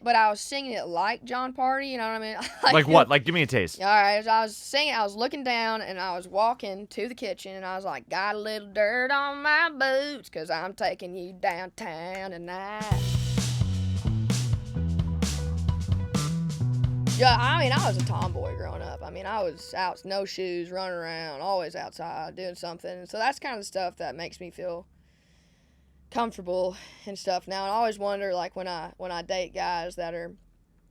but I was singing it like John Party, you know what I mean? Like what? Like, give me a taste. All right, so I was singing, I was looking down, and I was walking to the kitchen, and I was like, got a little dirt on my boots, 'cause I'm taking you downtown tonight. Yeah, I mean, I was a tomboy growing up. I mean, I was out, no shoes, running around, always outside, doing something. So that's kind of the stuff that makes me feel comfortable and stuff now. And I always wonder, like, when I date guys that are,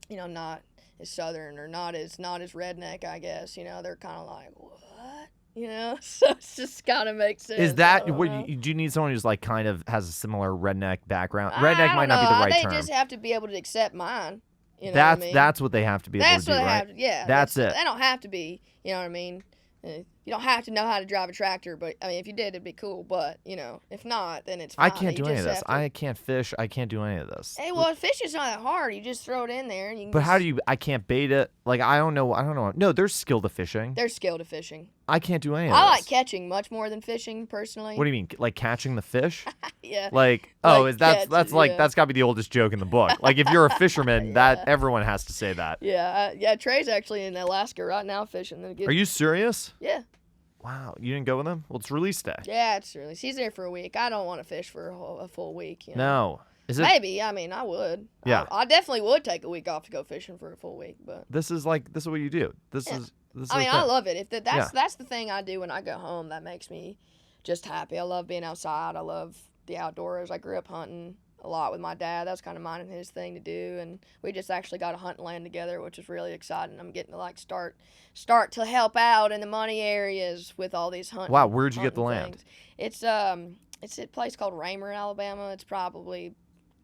you know, not as southern or not as redneck, I guess, you know, they're kind of like, what? You know, so it just kind of makes sense. Is that what do you need? Someone who's like kind of has a similar redneck background? Redneck might not be the right term. They just have to be able to accept mine. You know what I mean? That's what they have to be able to do, right? That's it. They don't have to be, you know what I mean? You don't have to know how to drive a tractor, but, I mean, if you did, it'd be cool. But, you know, if not, then it's fine. I can't do any of this. I can't fish. I can't do any of this. Hey, well, fishing's not that hard. You just throw it in there. And you can how do you, I can't bait it. Like, I don't know. No, there's skill to fishing. There's skill to fishing. I can't do any of this. I like catching much more than fishing, personally. What do you mean? Like catching the fish? Yeah. Like, that's got to be the oldest joke in the book. Like, if you're a fisherman, that everyone has to say that. Yeah. Trey's actually in Alaska right now fishing. Are you serious? Yeah. Wow, you didn't go with him? Well, it's release day. Yeah, it's release. He's there for a week. I don't want to fish for a full week. You know? No. Is it? Maybe. I mean, I would. Yeah. I definitely would take a week off to go fishing for a full week. But this is what you do. This is. I mean, I love it. That's the thing I do when I go home that makes me just happy. I love being outside. I love the outdoors. I grew up hunting a lot with my dad. That's kind of mine and his thing to do, and we just actually got a hunting land together, which is really exciting. I'm getting to like start to help out in the money areas with all these hunting. Wow, where'd you get the land? It's a place called Raymer, Alabama. It's probably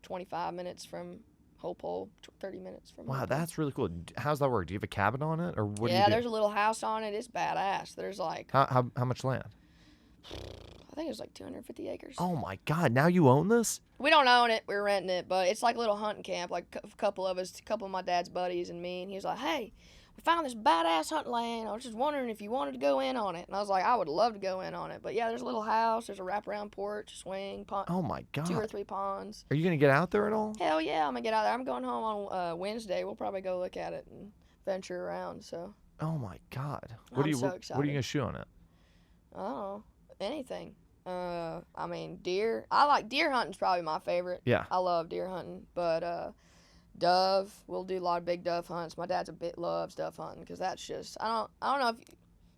25 minutes from Hopewell, 30 minutes from. Wow, Hopewell. That's really cool. How's that work? Do you have a cabin on it, or what do you do? Yeah, there's a little house on it. It's badass. There's like how much land? I think it was like 250 acres. Oh my God! Now you own this? We don't own it. We're renting it, but it's like a little hunting camp. Like a couple of my dad's buddies and me. And he was like, "Hey, we found this badass hunting land. I was just wondering if you wanted to go in on it." And I was like, "I would love to go in on it." But yeah, there's a little house. There's a wraparound porch, swing, pond. Oh my God! 2 or 3 ponds. Are you gonna get out there at all? Hell yeah, I'm gonna get out there. I'm going home on Wednesday. We'll probably go look at it and venture around. So. Oh my God! So excited. What are you gonna shoot on it? I don't know. Anything. I mean, deer. I like deer hunting's probably my favorite. Yeah. I love deer hunting, but dove. We'll do a lot of big dove hunts. My dad's loves dove hunting because that's just I don't know if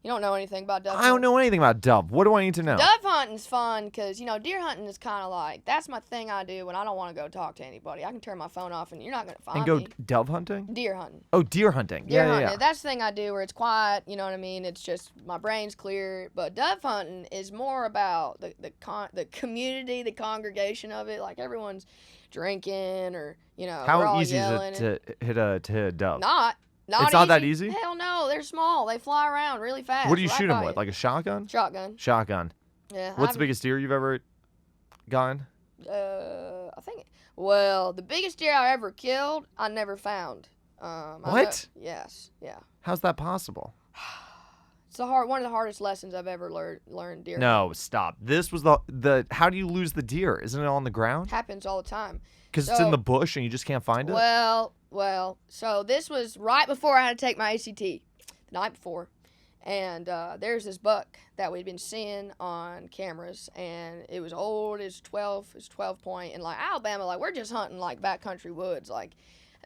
you don't know anything about dove. I don't know anything about dove. What do I need to know? Dove hunting's fun because deer hunting is kind of like that's my thing I do when I don't want to go talk to anybody. I can turn my phone off and you're not gonna find me. And go dove hunting? Deer hunting. Oh, deer hunting. Deer hunting. Yeah. That's the thing I do where it's quiet. You know what I mean? It's just my brain's clear. But dove hunting is more about the community, the congregation of it. Like everyone's drinking or How easy is it to hit a dove? It's not that easy? Hell no, they're small. They fly around really fast. What do you shoot them with? Like a shotgun? Shotgun. Yeah. What's the biggest deer you've ever gotten? I think. Well, the biggest deer I ever killed, I never found. What? Yes. Yeah. How's that possible? It's one of the hardest lessons I've ever learned deer. No, stop. This was the. How do you lose the deer? Isn't it on the ground? Happens all the time. Because it's in the bush and you just can't find it? Well, so this was right before I had to take my ACT, the night before. And there's this buck that we'd been seeing on cameras, and it was old, it's 12 point, and like Alabama, like we're just hunting like backcountry woods. Like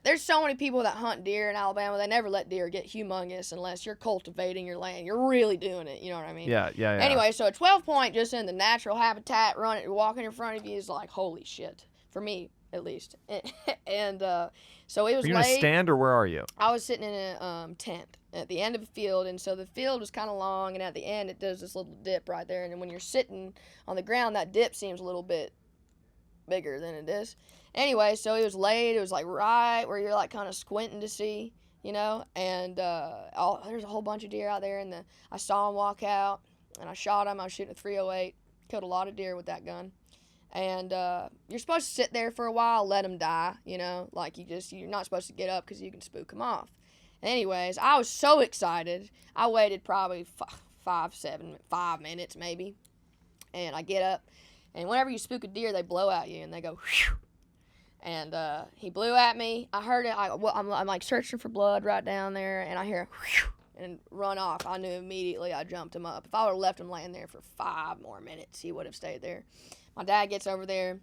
there's so many people that hunt deer in Alabama, they never let deer get humongous unless you're cultivating your land. You're really doing it, you know what I mean? Yeah. Anyway, so a 12 point just in the natural habitat, walking in front of you is like, holy shit, for me at least. And so it was late. Are you in a stand or where are you? I was sitting in a tent at the end of a field, and so the field was kind of long, and at the end it does this little dip right there, and then when you're sitting on the ground, that dip seems a little bit bigger than it is. Anyway, so it was late. It was like right where you're like kind of squinting to see, and there's a whole bunch of deer out there, and I saw them walk out, and I shot them. I was shooting a .308, killed a lot of deer with that gun. And you're supposed to sit there for a while, let them die, like you're not supposed to get up because you can spook them off. Anyways, I was so excited. I waited probably 5 minutes maybe, and I get up, and whenever you spook a deer, they blow at you, and they go, whew. And he blew at me. I heard it. I'm like searching for blood right down there, and I hear whew, and run off. I knew immediately. I jumped him up. If I would have left him laying there for 5 more minutes, he would have stayed there. My dad gets over there,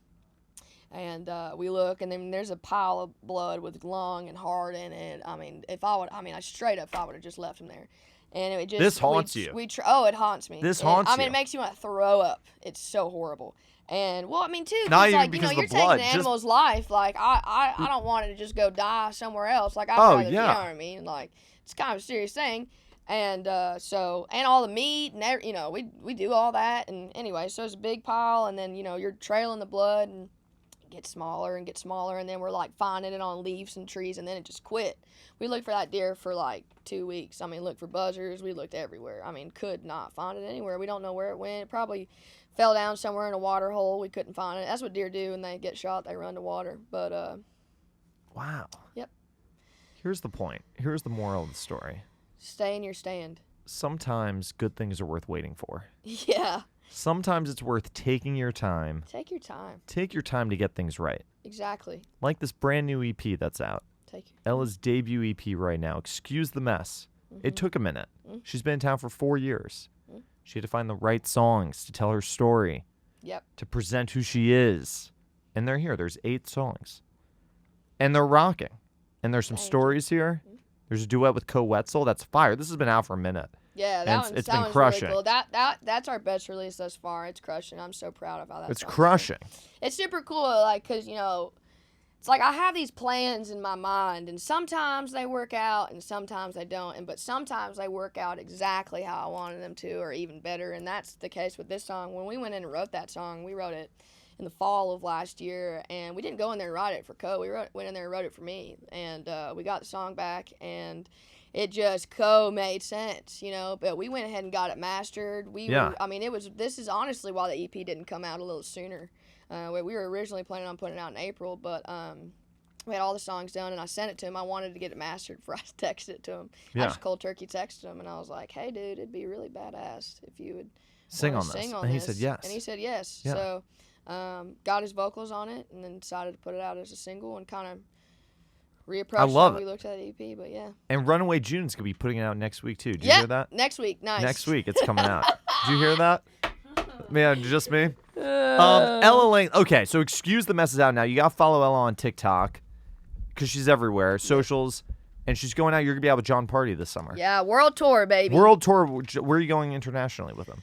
and we look, and then there's a pile of blood with lung and heart in it. I mean, I straight up, if I would have just left him there. And it just this haunts you. It haunts me. This haunts you. I mean, it makes you want to throw up. It's so horrible. And well, I mean too, not even like, because you're of the blood, taking an animal's life. Like I don't want it to just go die somewhere else. Like I'd rather, you know what I mean? Like it's kind of a serious thing. And and all the meat and we do all that. And anyway, so it's a big pile, and then you're trailing the blood, and it gets smaller and and then we're like finding it on leaves and trees, and then it just quit. We looked for that deer for like 2 weeks. I mean, looked for buzzards. We looked everywhere. I mean, could not find it anywhere. We don't know where it went. It probably fell down somewhere in a water hole. We couldn't find it. That's what deer do when they get shot. They run to water. But wow. Yep. Here's the point. Here's the moral of the story. Stay in your stand. Sometimes good things are worth waiting for. Yeah. Sometimes it's worth taking your time. Take your time. Take your time to get things right. Exactly. Like this brand new EP that's out. Take your time. Ella's debut EP right now. Excuse the mess. Mm-hmm. It took a minute. Mm-hmm. She's been in town for 4 years. Mm-hmm. She had to find the right songs to tell her story. Yep. To present who she is. And they're here. There's 8 songs. And they're rocking. And there's some stories here. Mm-hmm. There's a duet with Co Wetzel. That's fire. This has been out for a minute. Yeah, it's been crushing. Really cool. That's our best release thus far. It's crushing. I'm so proud of how that's. It's crushing. It's super cool, like, cause it's like I have these plans in my mind, and sometimes they work out, and sometimes they don't. But sometimes they work out exactly how I wanted them to, or even better. And that's the case with this song. When we went in and wrote that song, we wrote it in the fall of last year, and we didn't go in there and write it for Co. Went in there and wrote it for me, and we got the song back, and it just made sense, But we went ahead and got it mastered. This is honestly why the EP didn't come out a little sooner. We were originally planning on putting it out in April, but we had all the songs done, and I sent it to him. I wanted to get it mastered before I texted it to him. Yeah. I just cold turkey texted him, and I was like, "Hey, dude, it'd be really badass if you would sing on this." And he said yes. And he said yes. Yeah. So got his vocals on it, and then decided to put it out as a single and kind of reapproach how we looked at the EP, but yeah. And Runaway June's going to be putting it out next week, too. Did you hear that? Next week. Nice. Next week, it's coming out. Did you hear that? Man, just me? Ella Lang. Okay, so Excuse the Mess is out now. You got to follow Ella on TikTok because she's everywhere. Socials. And she's going out. You're going to be out with John Party this summer. Yeah, world tour, baby. World tour. Where are you going internationally with them?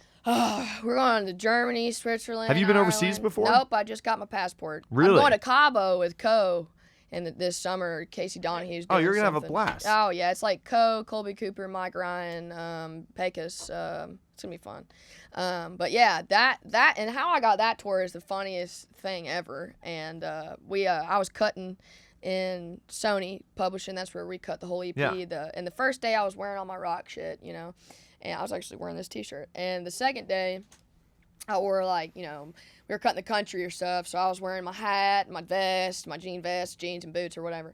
We're going to Germany, Switzerland. Have you been Ireland. overseas before? Nope, I just got my passport. Really? I'm going to Cabo with Co. And this summer, Casey Donahue's doing you're going to have a something. blast. Oh, yeah. It's like Colby Cooper, Mike Ryan, Pecos. It's going to be fun. But yeah, that and how I got that tour is the funniest thing ever. And I was cutting in Sony Publishing. That's where we cut the whole EP. Yeah. And the first day I was wearing all my rock shit, and I was actually wearing this T-shirt. And the second day, I wore we were cutting the country or stuff, so I was wearing my hat, my vest, my jeans and boots or whatever.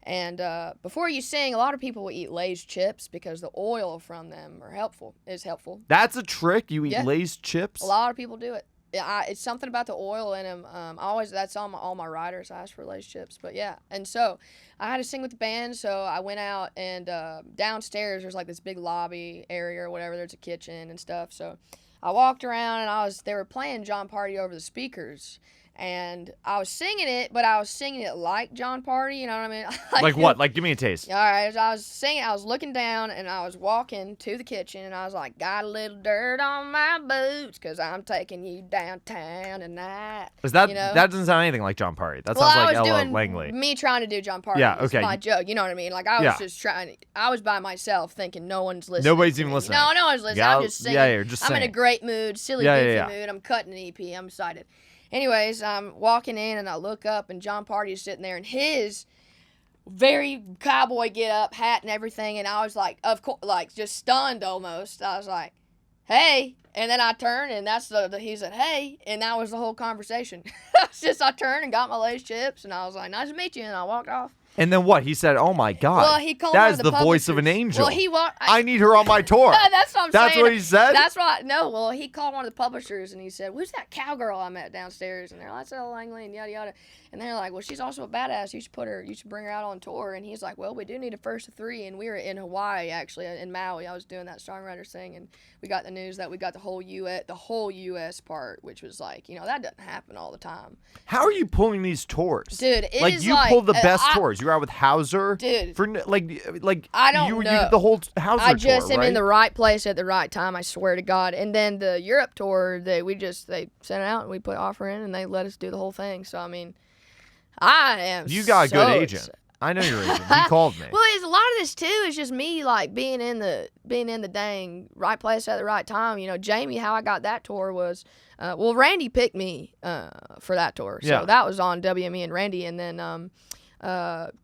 And before you sing, a lot of people will eat Lay's chips because the oil from them is helpful. That's a trick? You eat Lay's chips? A lot of people do it. It's something about the oil in them. That's on all my riders. I ask for Lay's chips, but yeah. And so I had to sing with the band, so I went out and downstairs there's like this big lobby area or whatever. There's a kitchen and stuff. So I walked around and they were playing John Party over the speakers. And I was singing it, but I was singing it like John Party, you know what I mean? Like what? Like, give me a taste. All right, I was singing, I was looking down, and I was walking to the kitchen, and I was like, got a little dirt on my boots, because I'm taking you downtown tonight. That doesn't sound anything like John Party. That sounds like Ella Langley. Me trying to do John Party. Yeah, okay. It's my joke, you know what I mean? Like, I was just trying, I was by myself thinking no one's listening. Nobody's even listening. No one's listening. I'm just singing. Yeah, you're just singing. I'm in a great mood, silly, goofy mood. I'm cutting an EP. I'm excited. Anyways, I'm walking in and I look up and John Party is sitting there in his very cowboy get up, hat and everything, and I was like, of course, like just stunned almost. I was like, hey, and then I turned and he said, hey, and that was the whole conversation. I turned and got my Lay's chips and I was like, nice to meet you, and I walked off. And then what? He said, "Oh my God, Well, he called that one is of the the voice of an publishers. angel. Well, he I need her on my tour." That's what I'm saying. That's what he said? That's right. No, well, he called one of the publishers and he said, "Who's that cowgirl I met downstairs?" And they're like, "That's Ella Langley," and yada yada. And they're like, "Well, she's also a badass. You should bring her out on tour." And he's like, "Well, we do need a first of 3." And we were in Hawaii, actually, in Maui. I was doing that songwriter thing, and we got the news that we got the whole U.S. part, which was like, that doesn't happen all the time. How are you pulling these tours? Dude, it like is you like, pulled the best tours. You were out with Hauser. Dude. For I don't you know. did the whole Hauser I just tour, am right? in the right place at the right time, I swear to God. And then the Europe tour, they sent it out and we put offer in and they let us do the whole thing. So, I mean, I am You got a so good agent. excited. I know your agent. He called me. Well, it's a lot of this too. It's just me like being in the dang right place at the right time. Jamie, how I got that tour was, Randy picked me for that tour, so Yeah. that was on WME and Randy, and then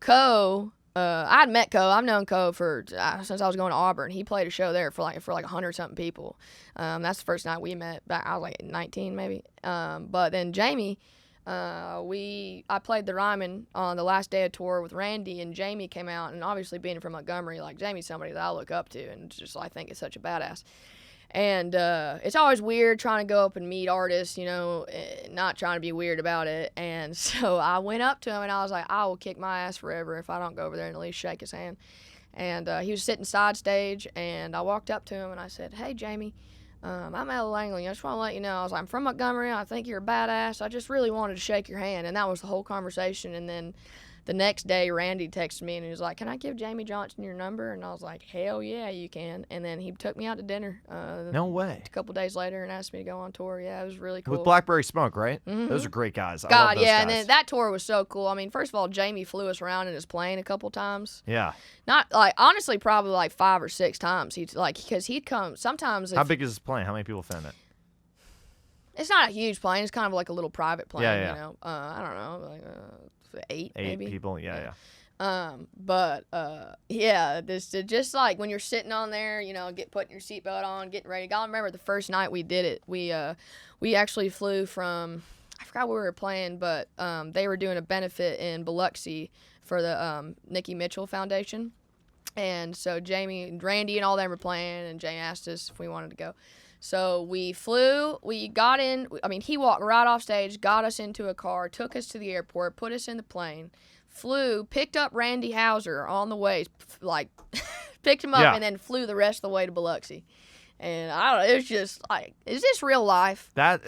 Co. I'd met Co. I've known Co. for since I was going to Auburn. He played a show there for like 100-something people. That's the first night we met. I was like 19 maybe. But then Jamie. I played the Ryman on the last day of tour with Randy, and Jamie came out, and obviously being from Montgomery, like Jamie's somebody that I look up to, and just I think is such a badass. And it's always weird trying to go up and meet artists, not trying to be weird about it. And so I went up to him and I was like, I will kick my ass forever if I don't go over there and at least shake his hand. And he was sitting side stage, and I walked up to him and I said, "Hey, Jamie. I'm Ella Langley. I just want to let you know, I'm from Montgomery. I think you're a badass. I just really wanted to shake your hand." And that was the whole conversation. And then the next day, Randy texted me and he was like, "Can I give Jamie Johnson your number?" And I was like, "Hell yeah, you can." And then he took me out to dinner. No way. A couple days later and asked me to go on tour. Yeah, it was really cool. With Blackberry Smoke, right? Mm-hmm. Those are great guys. I love God, those yeah. guys. And then that tour was so cool. I mean, first of all, Jamie flew us around in his plane a couple times. Yeah. Not like, honestly, probably like 5 or 6 times. Because he'd come sometimes. How big is this plane? How many people fit in it? It's not a huge plane. It's kind of like a little private plane. Yeah. I don't know, like 8 maybe. People. Yeah. Yeah, this just like when you're sitting on there, putting your seatbelt on, getting ready. I remember the first night we did it. We actually flew from, I forgot where we were playing, but they were doing a benefit in Biloxi for the Nikki Mitchell Foundation, and so Jamie and Randy and all them were playing, and Jamie asked us if we wanted to go. So we flew, we got in, he walked right off stage, got us into a car, took us to the airport, put us in the plane, flew, picked up Randy Hauser on the way, picked him up, and then flew the rest of the way to Biloxi. And I don't know, it was just like, is this real life? That's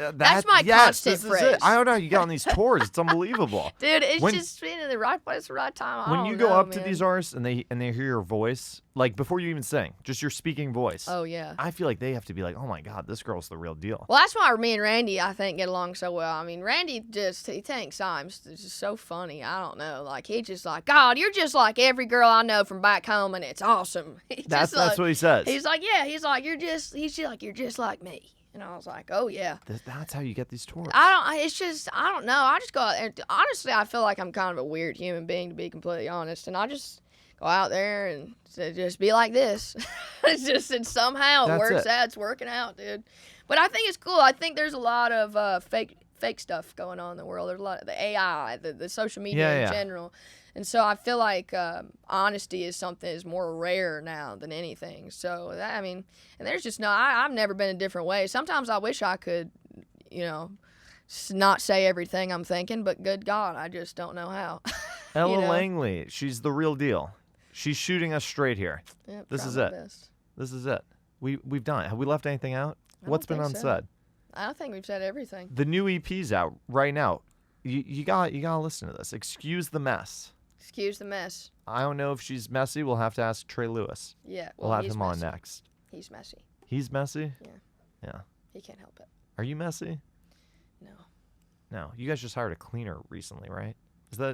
my constant this phrase. Is it. I don't know how you get on these tours. It's unbelievable. Dude, it's just being in the right place at the right time. When you go up to these artists and they hear your voice, like before you even sing, just your speaking voice. Oh, yeah. I feel like they have to be like, "Oh my God, this girl's the real deal." Well, that's why me and Randy, I think, get along so well. Randy he thinks I'm just so funny. I don't know. Like, he's just like, "God, you're just like every girl I know from back home, and it's awesome." That's what he says. He's like, yeah. He's like, you're just like me. And I was like, oh, yeah. That's how you get these tours. I don't know. I just go out there. Honestly, I feel like I'm kind of a weird human being, to be completely honest. And I just go out there and just be like this. It's somehow it works out. It's working out, dude. But I think it's cool. I think there's a lot of fake stuff going on in the world. There's a lot of the AI, the social media in general. And so I feel like honesty is something is more rare now than anything. So, and there's just I've never been a different way. Sometimes I wish I could, not say everything I'm thinking, but good God, I just don't know how. Ella Langley, she's the real deal. She's shooting us straight here. Yep, this is it. This is it. We've done it. Have we left anything out? What's been unsaid? I don't think we've said everything. The new EP's out right now. You gotta listen to this. Excuse the mess. Excuse the mess. I don't know if she's messy. We'll have to ask Trey Lewis. Yeah, we'll have him on next. He's messy. He's messy? Yeah. He can't help it. Are you messy? No. No. You guys just hired a cleaner recently, right?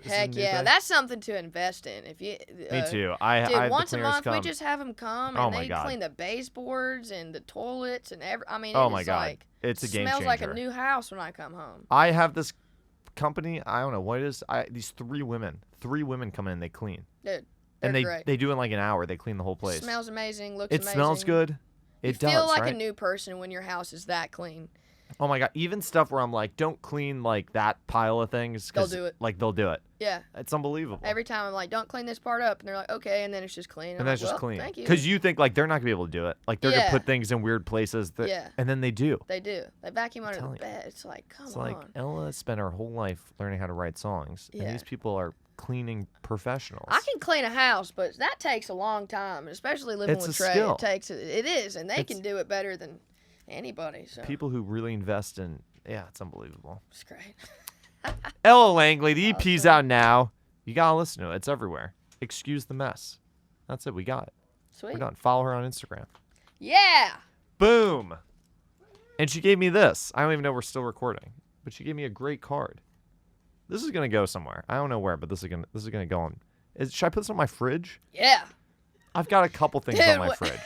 Heck yeah, that's something to invest in. If you, me too. Dude, I once a month come. we just have them come and they clean the baseboards and the toilets and oh my God, like, it's a game changer. Smells like a new house when I come home. I have this company. I don't know what it is. These 3 women come in and they clean. Dude, and great. they do it in like an hour. They clean the whole place. It smells amazing. Looks amazing. It smells good. You feel like right? a new person when your house is that clean. Oh my God. Even stuff where I'm like, don't clean like that pile of things. They'll do it. Like they'll do it. Yeah. It's unbelievable. Every time I'm like, don't clean this part up. And they're like, okay. And then it's just clean. And I'm that's like, just well, clean. Thank you. Because you think like they're not going to be able to do it. Like they're going to Yeah. put things in weird places. Yeah. And then they do. They do. They vacuum under the telling you. bed. It's like, come It's on. like Ella spent her whole life learning how to write songs. Yeah. And these people are cleaning professionals. I can clean a house, but that takes a long time, especially living It's with a Trey. skill. It is, and they It's- can do it better than anybody. So People who really invest in, it's unbelievable. it's great. Ella Langley, the EP's Awesome. out now. You got to listen to it. It's everywhere. Excuse the mess. That's it. We got it. Sweet. We're done. Follow her on Instagram. Yeah. Boom. And she gave me this. I don't even know we're still recording, but she gave me a great card. This is gonna go somewhere. I don't know where, but this is gonna go on. Should I put this on my fridge? Yeah. I've got a couple things Dude, on my what- fridge.